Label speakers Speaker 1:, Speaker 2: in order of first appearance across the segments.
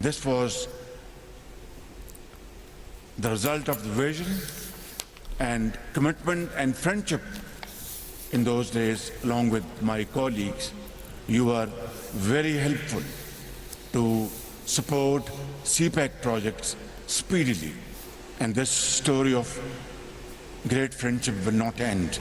Speaker 1: This was the result of the vision and commitment and friendship in those days, along with my colleagues. You were very helpful to support CPEC projects speedily, and this story of great friendship will not end.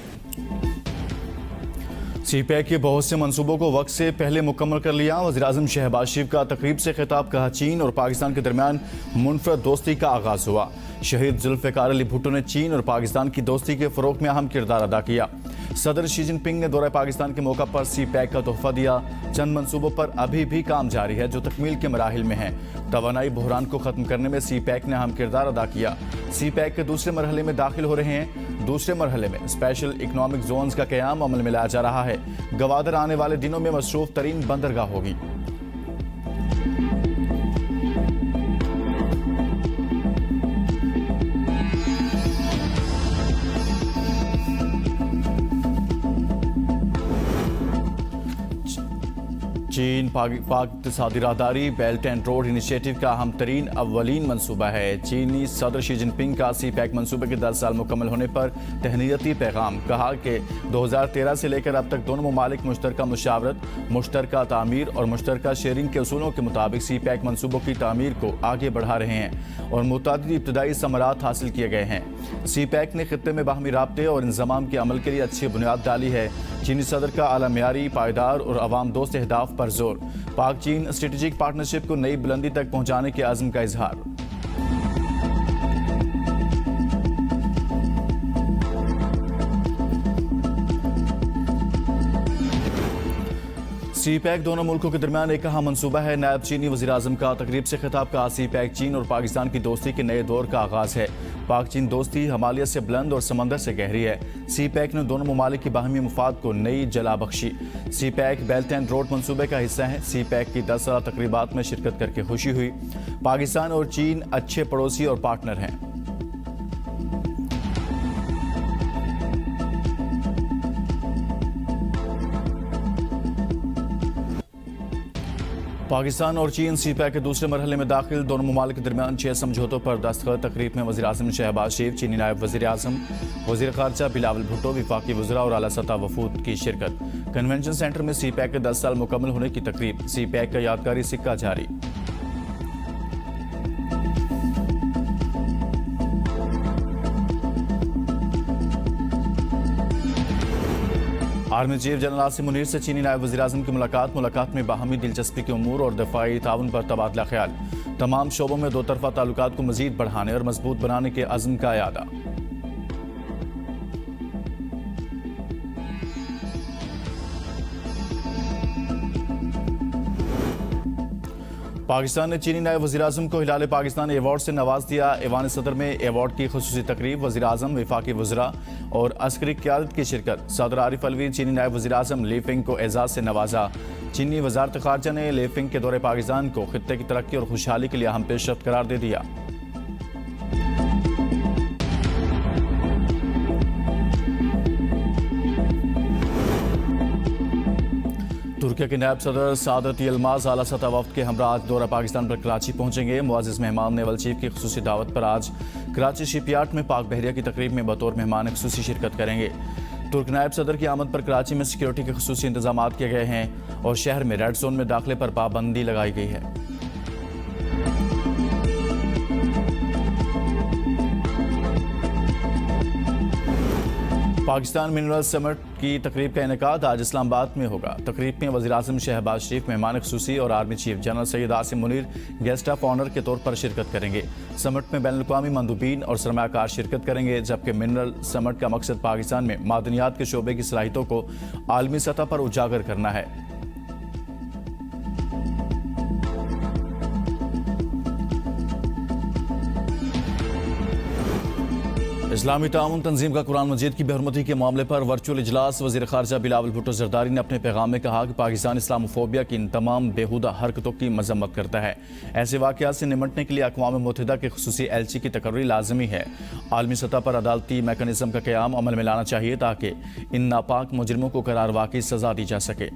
Speaker 2: CPEC के बहुत से मंसूबों को वक्त से पहले मुकम्मल कर लिया। वज़ीर-ए-आज़म शहबाज शरीफ का तकरीब से खिताब कहा, चीन और पाकिस्तान के दरमियान मुनफरद दोस्ती का आगाज़ हुआ। शहीद जुल्फ़िकार अली भुट्टो ने चीन और पाकिस्तान की दोस्ती के फ़रोग़ में अहम किरदार अदा किया। सदर शी जिनपिंग ने दौरे पाकिस्तान के मौका पर सीपैक का तोहफा दिया। चंद मंसूबों पर अभी भी काम जारी है जो तकमील के मराहिल में हैं। तवानाई बहरान को ख़त्म करने में सीपैक ने अहम किरदार अदा किया। सीपैक के दूसरे मरहले में दाखिल हो रहे हैं। दूसरे मरहले में स्पेशल इकनॉमिक जोन्स का क़याम अमल में लाया जा रहा है। गवादर आने वाले दिनों में मसरूफ़ तरीन बंदरगाह होगी। चीन पाक इक़्तिसादी राहदारी बेल्ट एंड रोड इनिशिएटिव का अहम तरीन अव्वलीन मनसूबा है। चीनी सदर शी जिनपिंग का सीपैक मनसूबे के 10 साल मुकम्मल होने पर तहनीती पैगाम। कहा कि 2013 से लेकर अब तक दोनों ममालिक मुश्तरका मुशावरत, मुश्तरका तामीर और मुश्तरका शेयरिंग के उसूलों के मुताबिक सीपैक मनसूबों की तामीर को आगे बढ़ा रहे हैं और मुतअद्दिद इब्तदाई समरात हासिल किए गए हैं। सीपैक ने खित्ते में बाहमी राब्ते और इंज़माम के अमल के लिए अच्छी बुनियाद डाली है। चीनी सदर का आला मियारी, पायदार और अवाम दोस्त अहदाफ पर जोर। पाक चीन स्ट्रेटेजिक पार्टनरशिप को नई बुलंदी तक पहुंचाने के आज़म का इजहार। सीपैक दोनों मुल्कों के दरमियान एक अहम मनसूबा है। नायब चीनी वज़ीर-ए-आज़म का तकरीब से खिताब कहा, सीपैक चीन और पाकिस्तान की दोस्ती के नए दौर का आगाज़ है। पाक चीन दोस्ती हिमालय से बुलंद और समंदर से गहरी है। सीपैक ने दोनों ममालिक की बाहमी मुफाद को नई जला बख्शी। सीपैक बेल्ट एंड रोड मनसूबे का हिस्सा है। सीपैक की 10 साल तकरीबात में शिरकत करके खुशी हुई। पाकिस्तान और चीन अच्छे पड़ोसी और पार्टनर हैं। पाकिस्तान और चीन सीपैक के दूसरे मरहले में दाखिल। दोनों ममालिक के दरमियान 6 समझौतों पर दस्तखत। तकरीब में वज़ीर-ए-आज़म शहबाज शरीफ, चीनी नायब वज़ीर-ए-आज़म, वज़ीर ख़ारजा बिलावल भुट्टो, विफाकी वज़रा और आला सतह वफूद की शिरकत। कन्वेंशन सेंटर में सीपैक के 10 साल मुकम्मल होने की तकरीब। सीपैक का यादगारी सिक्का जारी। Army chief general Asim Munir से चीनी नायब वज़ीर-ए-आज़म की मुलाकात में बाहमी दिलचस्पी के उमूर और दफ़ाई ताउन पर तबादला ख्याल। तमाम शोबों में दो तरफ़ा ताल्लुकात को मज़ीद बढ़ाने और मजबूत बनाने के अज़्म का इरादा। पाकिस्तान ने चीनी नायब वज़ीर-ए-आज़म को हिलाल पाकिस्तान अवार्ड से नवाज दिया। ऐवान सदर में अवार्ड की खुसूसी तकरीब। वज़ीर-ए-आज़म, विफाकी वज़रा और अस्करी क़यादत की शिरकत। सदर आरिफ अलवी चीनी नायब वज़ीर-ए-आज़म लीफिंग को एजाज़ से नवाजा। चीनी वज़ारत ख़ारजा ने लीफिंग के दौरे पाकिस्तान को खित्ते की तरक्की और खुशहाली के लिए अहम पेशरफ्त करार दे दिया। तुर्किया के नायब सदर सादत यलमाज आला सतह वफ़द के हमरा आज दौरा पाकिस्तान पर कराची पहुंचेंगे। मुअज़्ज़िज़ मेहमान नेवल चीफ की खुसूसी दावत पर आज कराची शिपयार्ड में पाक बहरिया की तकरीब में बतौर मेहमान खुसूसी शिरकत करेंगे। तुर्क नायब सदर की आमद पर कराची में सिक्योरिटी के खुसूसी इंतजाम किए गए हैं और शहर में रेड जोन में दाखिले पर पाबंदी लगाई गई है। पाकिस्तान मिनरल समिट की तकरीब का इनेकाद आज इस्लामाबाद में होगा। तकरीब में वज़ीर-ए-आज़म शहबाज शरीफ मेहमान खुसूसी और army chief general Syed Asim Munir guest of honour के तौर पर शिरकत करेंगे। समिट में बैनुल-अक़वामी मंदूबीन और सरमायाकार शिरकत करेंगे, जबकि मिनरल समिट का मकसद पाकिस्तान में मादनियात के शोबे की सलाहियतों को आलमी सतह पर उजागर करना है। इस्लामी ताउन तंजीम का कुरान मजीद की बेहरमती के मामले पर वर्चुअल इजलास। वज़ीर ख़ारजा बिलावल भुट्टो ज़रदारी ने अपने पैगाम में कहा कि पाकिस्तान इस्लामोफोबिया की इन तमाम बेहुदा हरकतों की मजम्मत करता है। ऐसे वाक़यात से निमटने के लिए अक़वाम मुत्तहिदा के खुसूसी एलची की तकर्री लाजमी है। आलमी सतह पर अदालती मैकेनिज़्म का क़याम अमल में लाना चाहिए ताकि इन नापाक मुजरिमों को करार वाक़ई सज़ा दी जा सके।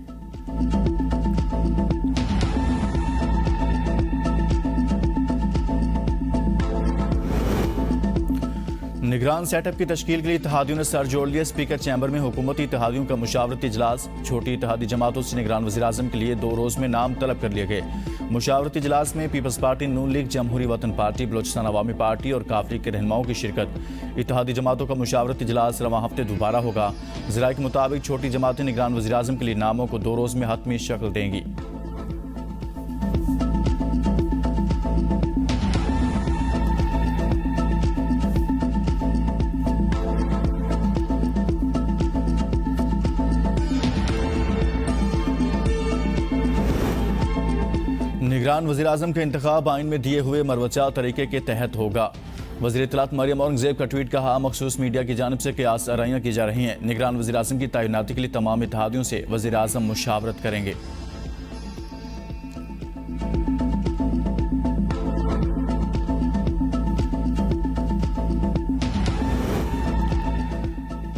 Speaker 2: निगरान सेटअप की तश्कील के लिए इत्तेहादियों ने सर जोड़ लिया। स्पीकर चैम्बर में हुकूमती इत्तेहादियों का मुशावरती इजलास। छोटी इत्तेहादी जमातों से निगरान वज़ीर-ए-आज़म के लिए 2 रोज़ में नाम तलब कर लिए गए। मुशावरती इजलास में पीपल्स पार्टी, नून लीग, जमहूरी वतन पार्टी, बलोचिस्तान अवामी पार्टी और काफरी के रहनुमाओं की शिरकत। इत्तेहादी जमातों का मुशावरती इजलास रवां हफ्ते दोबारा होगा। ज़राए के मुताबिक छोटी जमातें निगरान वज़ीर-ए-आज़म के लिए नामों को 2 रोज़ में हतमी शक्ल देंगी। निगरान वज़ीर-ए-आज़म का इंतखाब आइन में दिए हुए मरवचा तरीके के तहत होगा। वज़ीर इत्तलात मरियम औरंगज़ेब का ट्वीट कहा, मखसूस मीडिया की जानिब से क़यास आराइयाँ की जा रही हैं। निगरान वज़ीर-ए-आज़म की तैनाती के लिए तमाम इत्तेहादियों से वज़ीर-ए-आज़म मुशावरत करेंगे।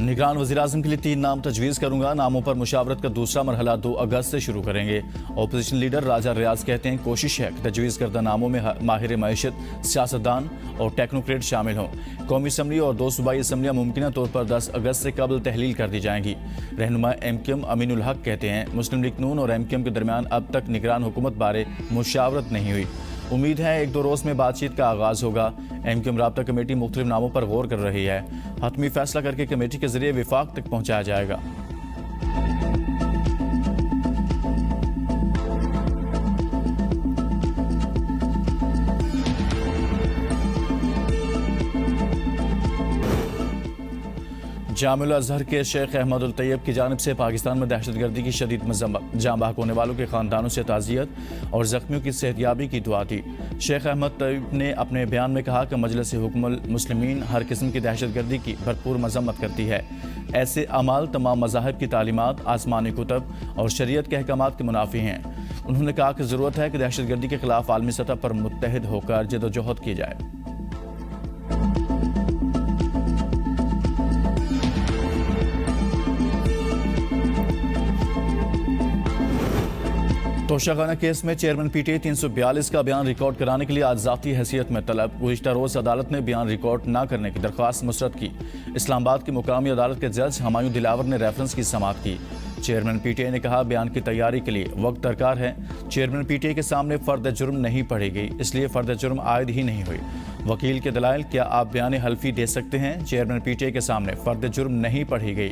Speaker 2: निगरान वज़ीर-ए-आज़म के लिए 3 नाम तजवीज़ करूंगा। नामों पर मुशावरत का दूसरा मरहला 2 अगस्त से शुरू करेंगे। अपोजिशन लीडर राजा रियाज कहते हैं, कोशिश है कि तजवीज़ करदा नामों में माहिर मईशत, सियासतदान और टेक्नोक्रेट शामिल हों। कौमी असम्बली और 2 सूबाई असम्बलियाँ मुमकिन तौर पर 10 अगस्त से कबल तहलील कर दी जाएंगी। रहनुमा MQM अमीनुल हक कहते हैं, मुस्लिम लीग नून और MQM के दरमियान अब तक निगरान हुकूमत बारे मुशावरत नहीं हुई। उम्मीद है 1-2 रोज़ में बातचीत का आगाज़ होगा। MQM राब्ता कमेटी मुख्तलिफ नामों पर गौर कर रही है। हतमी फैसला करके कमेटी के जरिए विफाक तक पहुँचाया जाएगा। जामिउल अज़हर के शेख अहमद उल तैयब की जानिब से पाकिस्तान में दहशतगर्दी की शदीद मज़म्मत। जाँ बहक होने वालों के ख़ानदानों से ताज़ियत और ज़ख्मियों की सेहतयाबी की दुआ दी। शेख अहमद तैयब ने अपने बयान में कहा कि मजलिस हुक्मुल मुस्लिमीन हर किस्म की दहशतगर्दी की भरपूर मज़म्मत करती है। ऐसे अमाल तमाम मज़ाहिब की तालीमात, आसमानी कुतब और शरीयत के अहकामात के मुनाफी हैं। उन्होंने कहा कि ज़रूरत है कि दहशतगर्दी के खिलाफ आलमी सतह पर मुत्तहिद होकर जदोजहद की जाए। तोशाखाना केस में चेयरमैन PTI 342 का बयान रिकॉर्ड कराने के लिए आज ज़ाती हैसियत में तलब। गुज़िश्ता रोज़ अदालत ने बयान रिकॉर्ड न करने की दरख्वास्त मुस्तरद की। इस्लामाबाद की मुकामी अदालत के जज हमायूं दिलावर ने रेफरेंस की समाअत की। चेयरमैन PTI ने कहा, बयान की तैयारी के लिए वक्त दरकार है। चेयरमैन PTI के सामने फ़र्द जुर्म नहीं पढ़ी गई, इसलिए फ़र्द जुर्म आयद ही नहीं हुई। वकील के दलाइल, क्या आप बयान हल्फी दे सकते हैं? चेयरमैन PTI के सामने फ़र्द जुर्म नहीं पढ़ी गई।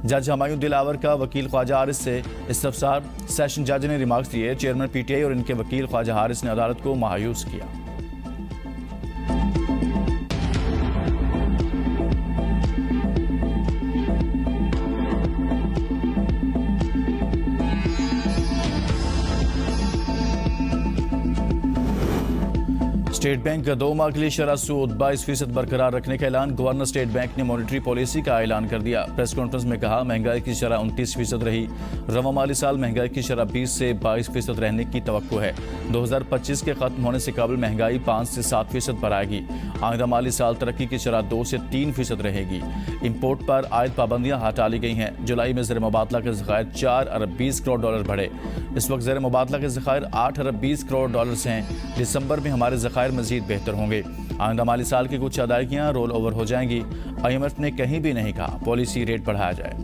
Speaker 2: जज हमायूं दिलावर का वकील ख्वाजा हारिस से इस्तफसार। सेशन जज ने रिमार्क्स दिए। चेयरमैन PTI और इनके वकील ख्वाजा हारिस ने अदालत को मायूस किया। स्टेट बैंक का 2 माह के लिए शरह सूद 22% बरकरार रखने का ऐलान। गवर्नर स्टेट बैंक ने मॉनेटरी पॉलिसी का ऐलान कर दिया। प्रेस कॉन्फ्रेंस में कहा, महंगाई की शरह 29% रही। रवां माली साल महंगाई की शरह 20 से 22% रहने की तवक्को है। 2025 के खत्म होने से कबल महंगाई 5 से 7% पर आएगी। आइंदा माली साल तरक्की की शरह 2 से 3% रहेगी। इम्पोर्ट पर आयद पाबंदियां हटा ली गई हैं। जुलाई में ज़र मुबादला के ज़खायर 4 अरब 20 करोड़ डॉलर बढ़े। इस वक्त ज़र मुबादला के ज़खायर 8 अरब 20 करोड़ डॉलर हैं। दिसंबर में हमारे ज़खायर मजीद बेहतर होंगे। आइंदा माली साल की कुछ अदायगियां रोल ओवर हो जाएंगी। IMF ने कहीं भी नहीं कहा पॉलिसी रेट बढ़ाया जाए।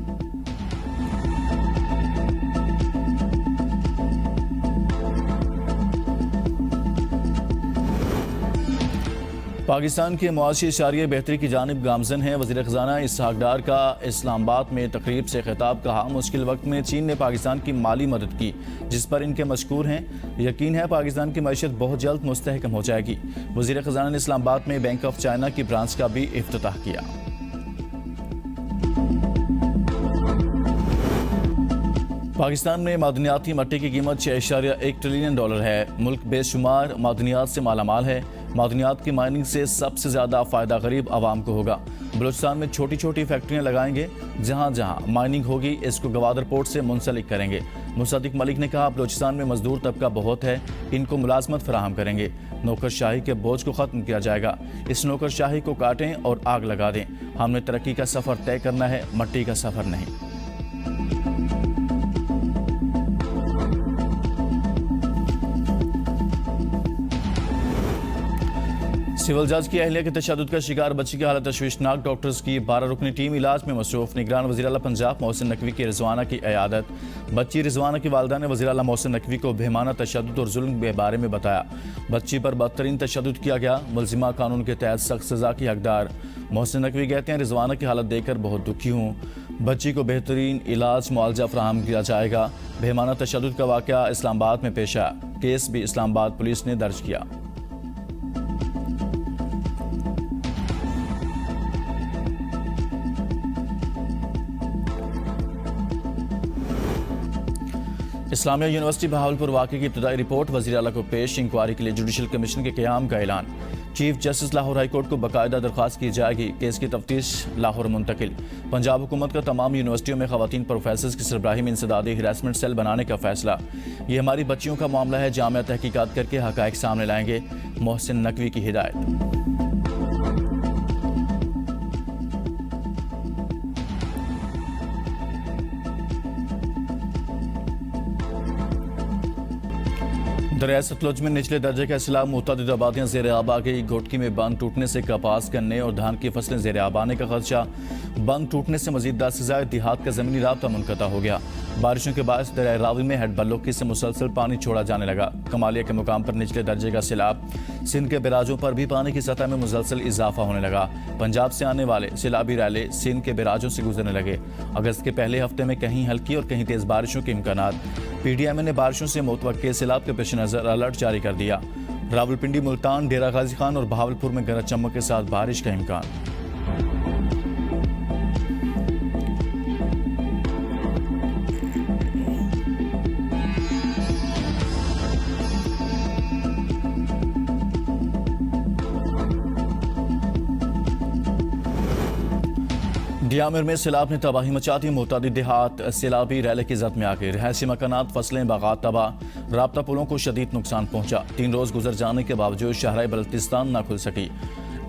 Speaker 2: पाकिस्तान के मुआशी इशारिये बेहतरी की जानिब गामजन है। वज़ीर ख़ज़ाना इसहाक डार का इस्लामाबाद में तकरीब से खिताब। कहा, मुश्किल वक्त में चीन ने पाकिस्तान की माली मदद की, जिस पर इनके मशकूर हैं। यकीन है पाकिस्तान की मईशत बहुत जल्द मुस्तहकम हो जाएगी। वज़ीर ख़ज़ाना ने इस्लामाबाद में बैंक ऑफ चाइना की ब्रांच का भी इफ्तिताह किया। पाकिस्तान में मादनियाती मट्टी की कीमत 6.1 ट्रिलियन डॉलर है। मुल्क बेशुमार मादनियात से मालामाल है। मादनियात की माइनिंग से सबसे ज़्यादा फ़ायदा गरीब आवाम को होगा। बलूचिस्तान में छोटी छोटी फैक्ट्रियाँ लगाएंगे। जहाँ जहाँ माइनिंग होगी इसको गवादर पोर्ट से मुंसलिक करेंगे। मुसद्दिक मलिक ने कहा, बलूचिस्तान में मजदूर तबका बहुत है, इनको मुलाजमत फराहम करेंगे। नौकरशाही के बोझ को ख़त्म किया जाएगा। इस नौकरशाही को काटें और आग लगा दें। हमने तरक्की का सफ़र तय करना है, मट्टी का सफ़र नहीं। सिविल जज की अहलिया के तशद्दुद का शिकार बच्ची की हालत तशवीशनाक। डॉक्टर्स की 12 रुकनी टीम इलाज में मसरूफ। निगरान वज़ीर आला पंजाब मोहसिन नकवी की रिजवाना की इयादत। बच्ची रिजवाना की वालदा ने वज़ीर आला मोहसिन नकवी को बेहमाना तशद्दुद और जुल्म के बारे में बताया। बच्ची पर बदतरीन तशद्दुद किया गया। मुलजिमा कानून के तहत सख्त सज़ा की हकदार। मोहसिन नकवी कहते हैं, रिजवाना की हालत देखकर बहुत दुखी हूँ। बच्ची को बेहतरीन इलाज मुआवजा फराहम किया जाएगा। बेहमाना तशद्दुद का वाक़या इस्लामाबाद में पेश आया। केस भी इस्लामाबाद पुलिस ने दर्ज किया। इस्लामिया यूनिवर्सिटी बहावलपुर वाक़े की इब्तदाई रिपोर्ट वज़ीर आला को पेश। इंक्वायरी के लिए जुडिशल कमीशन के क़याम का ऐलान। Chief justice Lahore high court को बाकायदा दरख्वास्त की जाएगी। केस की तफ्तीश लाहौर मुंतकिल। पंजाब हुकूमत का तमाम यूनिवर्सिटियों में ख़वातीन प्रोफेसर्स की सरबराही में इंसदादी हिरासमेंट सेल बनाने का फैसला। ये हमारी बच्चियों का मामला है, जामिया तहकीकात करके हक़ाइक़ सामने लाएंगे। मोहसिन नकवी की हिदायत। दरिया सतलुज में निचले दर्जे का सैलाब, मुतअद्दिद आबादियां ज़ेर आब आ गई। घोटकी में बंद टूटने से कपास, गन्ने और धान की फसलें ज़ेर आब आने का खदशा। बंद टूटने से मजीद 10 से ज़ायद देहात का ज़मीनी राब्ता मुनक़ता हो गया। बारिशों के बायस दरिया रावी में हेड बल्लोकी से मुसलसल पानी छोड़ा जाने लगा। कमालिया के मुकाम पर निचले दर्जे का सैलाब। सिंध के बैराजों पर भी पानी की सतह में मुसलसल इजाफा होने लगा। पंजाब से आने वाले सैलाबी रैले सिंध के बैराजों से गुजरने लगे। अगस्त के पहले हफ्ते में कहीं हल्की और कहीं तेज़ बारिशों के इम्कानात। PDM ने बारिशों से मुतवक्के सैलाब के पेश नज़र अलर्ट जारी कर दिया। रावलपिंडी, मुल्तान, डेरा गाजी खान और बहावलपुर में गरज चमक के साथ बारिश का इम्कान। डियामिर में सैलाब ने तबाही मचा दी। मुतअद्दिद देहात सैलाबी रैले की जद में आ गए। रिहायशी मकानात, फसलें, बागात तबाह। राब्ता पुलों को शदीद नुकसान पहुंचा। 3 रोज गुजर जाने के बावजूद शाहराह बल्तिस्तान न खुल सकी।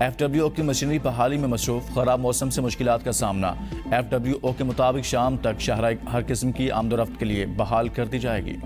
Speaker 2: FWO की मशीनरी बहाली में मसरूफ। खराब मौसम से मुश्किलात का सामना। FWO के मुताबिक शाम तक शाहराह हर किस्म की आमदोरफ्त के लिए बहाल कर दी जाएगी।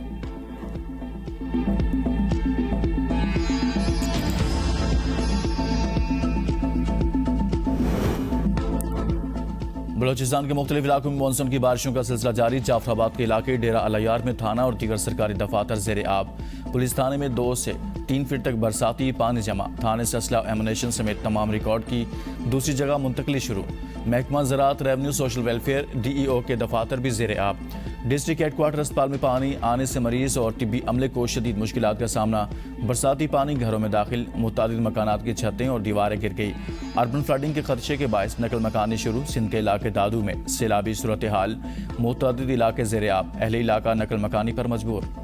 Speaker 2: बलोचिस्तान के मुख्तलिफ इलाकों में मानसून की बारिशों का सिलसिला जारी। जाफराबाद के इलाके, डेरा अलयार में थाना और दीगर सरकारी दफातर ज़ेर आब। पुलिस थाने में 2 से 3 फीट तक बरसाती पानी जमा। थाने से असला, एमुनेशन समेत तमाम रिकॉर्ड की दूसरी जगह मुंतकली शुरू। महकमा ज़राअत, रेवन्यू, सोशल वेलफेयर, DEO के दफातर भी ज़ेर आब। डिस्ट्रिक्ट हेडक्वार्टर अस्पताल में पानी आने से मरीज और तिब्बी अमले को शदीद मुश्किलात का सामना। बरसाती पानी घरों में दाखिल। मुतादिद मकानात की छतें और दीवारें गिर गई। अर्बन फ्लडिंग के खदशे के बायस नकल मकानी शुरू। सिंध के इलाके दादू में सैलाबी सूरत हाल। मुतादिद इलाके ज़ेर आब। अहले इलाका नकल मकानी पर मजबूर।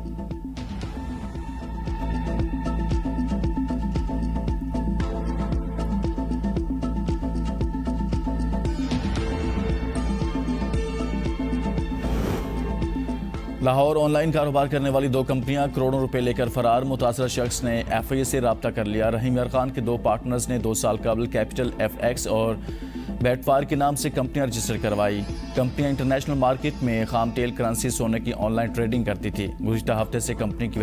Speaker 2: लाहौर ऑनलाइन कारोबार करने वाली 2 कंपनियां करोड़ों रुपए लेकर फरार। मुतासरा शख्स ने FIA से रब्ता कर लिया। रहीम यार खान के 2 पार्टनर्स ने 2 साल कबल कैपिटल FX और बेटफार के नाम से कंपनियां रजिस्टर करवाई। कंपनियां इंटरनेशनल मार्केट में खाम तेल, करेंसी, सोने की ऑनलाइन ट्रेडिंग करती थी। गुज़िश्ता हफ्ते से कंपनी की